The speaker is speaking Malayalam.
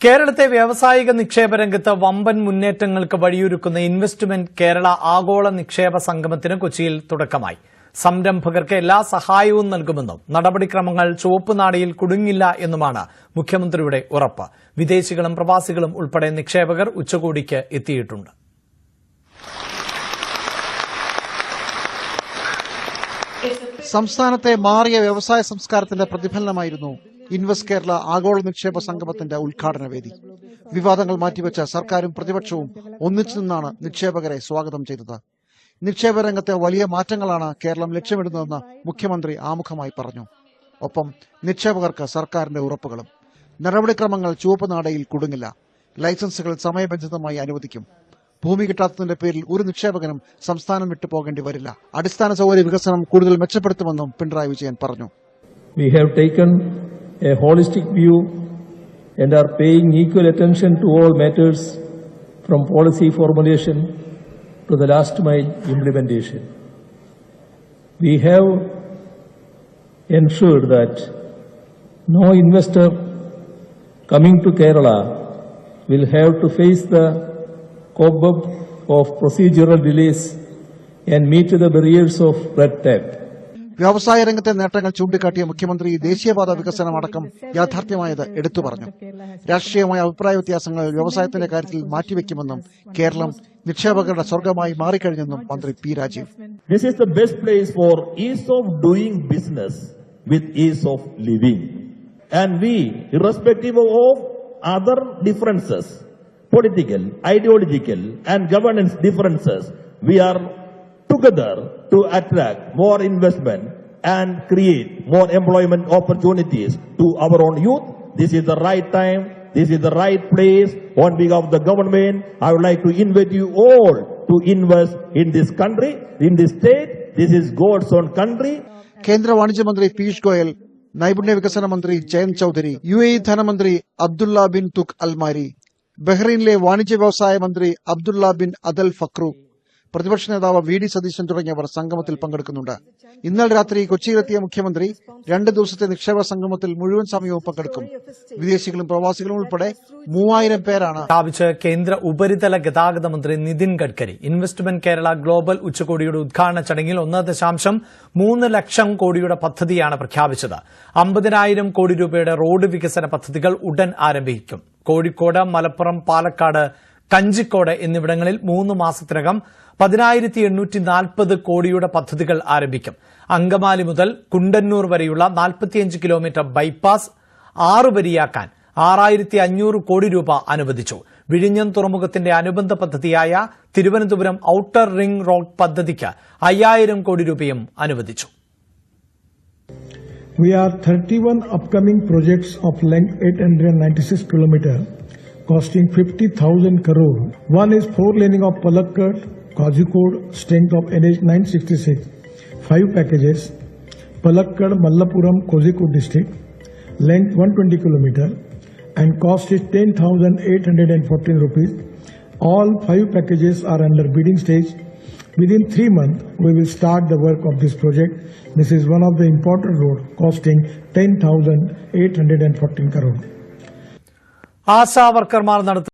കേരളത്തെ വ്യാവസായിക നിക്ഷേപ രംഗത്ത് വമ്പൻ മുന്നേറ്റങ്ങൾക്ക് വഴിയൊരുക്കുന്ന ഇൻവെസ്റ്റ്മെന്റ് കേരള ആഗോള നിക്ഷേപ സംഗമത്തിന് കൊച്ചിയിൽ തുടക്കമായി. സംരംഭകർക്ക് എല്ലാ സഹായവും നൽകുമെന്നും നടപടിക്രമങ്ങൾ ചുവപ്പുനാടയിൽ കുടുങ്ങില്ല എന്നുമാണ് മുഖ്യമന്ത്രിയുടെ ഉറപ്പ്. വിദേശികളും പ്രവാസികളും ഉൾപ്പെടെ നിക്ഷേപകർ ഉച്ചകോടിക്ക് എത്തിയിട്ടുണ്ട്. സംസ്ഥാനത്തെ മാറിയ വ്യവസായ സംസ്കാരത്തിന്റെ പ്രതിഫലനമായിരുന്നു ഇൻവെസ്റ്റ് കേരള ആഗോള നിക്ഷേപ സംഗമത്തിന്റെ ഉദ്ഘാടന വേദി. വിവാദങ്ങൾ മാറ്റിവെച്ച സർക്കാരും പ്രതിപക്ഷവും ഒന്നിച്ചു നിന്നാണ് നിക്ഷേപകരെ സ്വാഗതം ചെയ്തത്. നിക്ഷേപ രംഗത്തെ വലിയ മാറ്റങ്ങളാണ് കേരളം ലക്ഷ്യമിടുന്നതെന്ന് മുഖ്യമന്ത്രി ആമുഖമായി പറഞ്ഞു. ഒപ്പം നിക്ഷേപകർക്ക് സർക്കാരിന്റെ ഉറപ്പുകളും. നടപടിക്രമങ്ങൾ ചുവപ്പുനാടയിൽ കുടുങ്ങില്ല. ലൈസൻസുകൾ സമയബന്ധിതമായി അനുവദിക്കും. ഭൂമി കിട്ടാത്തതിന്റെ പേരിൽ ഒരു നിക്ഷേപകനും സംസ്ഥാനം വിട്ടു പോകേണ്ടി വരില്ല. അടിസ്ഥാന സൗകര്യ വികസനം കൂടുതൽ മെച്ചപ്പെടുത്തുമെന്നും പിണറായി വിജയൻ പറഞ്ഞു. We have taken a holistic view and are paying equal attention to all matters from policy formulation to the last mile implementation. We have ensured that no investor coming to Kerala will have to face the cobweb of procedural delays and meet the barriers of red tape. വ്യവസായ രംഗത്തെ നേട്ടങ്ങൾ ചൂണ്ടിക്കാട്ടിയ മുഖ്യമന്ത്രി ദേശീയപാത വികസനം അടക്കം യാഥാർത്ഥ്യമായത് എടുത്തു പറഞ്ഞു. രാഷ്ട്രീയമായ അഭിപ്രായ വ്യത്യാസങ്ങൾ വ്യവസായത്തിന്റെ കാര്യത്തിൽ മാറ്റിവെക്കുമെന്നും കേരളം നിക്ഷേപകരുടെ സ്വർഗമായി മാറിക്കഴിഞ്ഞെന്നും മന്ത്രി P Rajeev. This is the best place for ease of doing business with ease of living. And we, irrespective of other differences, political, ideological and governance differences, we are together to attract more investment and create more employment opportunities to our own youth. This is the right time. This is the right place. On behalf of the government, I would like to invite you all to invest in this country, in this state. This is God's own country. കേന്ദ്ര വാണിജ്യ മന്ത്രി പീയൂഷ് ഗോയൽ, നൈപുണ്യ വികസന മന്ത്രി ജയന്ത് ചൌധരി, UAE ധനമന്ത്രി അബ്ദുള്ള ബിൻ തുക് അൽമാരി, ബഹ്റൈനിലെ വാണിജ്യ വ്യവസായ മന്ത്രി അബ്ദുള്ള ബിൻ അദൽ ഫക്രു, പ്രതിപക്ഷ നേതാവ് VD സതീശൻ തുടങ്ങിയവർ സംഗമത്തിൽ പങ്കെടുക്കുന്നുണ്ട്. ഇന്നലെ രാത്രി കൊച്ചിയിലെത്തിയ മുഖ്യമന്ത്രി 2 ദിവസത്തെ നിക്ഷേപ സംഗമത്തിൽ മുഴുവൻ സമയവും പങ്കെടുക്കും. വിദേശികളും പ്രവാസികളും ഉൾപ്പെടെ 3000 പേരാണ് സ്ഥാപിച്ച് കേന്ദ്ര ഉപരിതല ഗതാഗത മന്ത്രി നിതിൻ ഗഡ്കരി. ഇൻവെസ്റ്റ്മെന്റ് കേരള ഗ്ലോബൽ ഉച്ചകോടിയുടെ ഉദ്ഘാടന ചടങ്ങിൽ 1.3 ലക്ഷം കോടിയുടെ പദ്ധതിയാണ് പ്രഖ്യാപിച്ചത്. 50,000 കോടി രൂപയുടെ റോഡ് വികസന പദ്ധതികൾ ഉടൻ ആരംഭിക്കും. കോഴിക്കോട്, മലപ്പുറം, പാലക്കാട്, കഞ്ചിക്കോട് എന്നിവിടങ്ങളിൽ 3 മാസത്തിനകം 10,840 കോടിയുടെ പദ്ധതികൾ ആരംഭിക്കും. അങ്കമാലി മുതൽ കുണ്ടന്നൂർ വരെയുള്ള 45 കിലോമീറ്റർ ബൈപ്പാസ് 6 വരിയാക്കാൻ 6,500 കോടി രൂപ അനുവദിച്ചു. വിഴിഞ്ഞം തുറമുഖത്തിന്റെ അനുബന്ധ പദ്ധതിയായ തിരുവനന്തപുരം ഔട്ടർ റിംഗ് റോഡ് പദ്ധതിക്ക് 5,000 കോടി രൂപയും അനുവദിച്ചു. We have 31 upcoming projects of length 896 kilometers costing 50,000 crore. One is 4-laning of Palakkad, Kozhikode, strength of NH 966, 5 packages, Palakkad, Mallapuram, Kozhikode district, length 120 kilometers and cost is 10,814 rupees. All 5 packages are under bidding stage. Within 3 months, we will start the work of this project. This is one of the important roads costing 10,814 crore. ASHA വർക്കർമാർ നടത്തുന്ന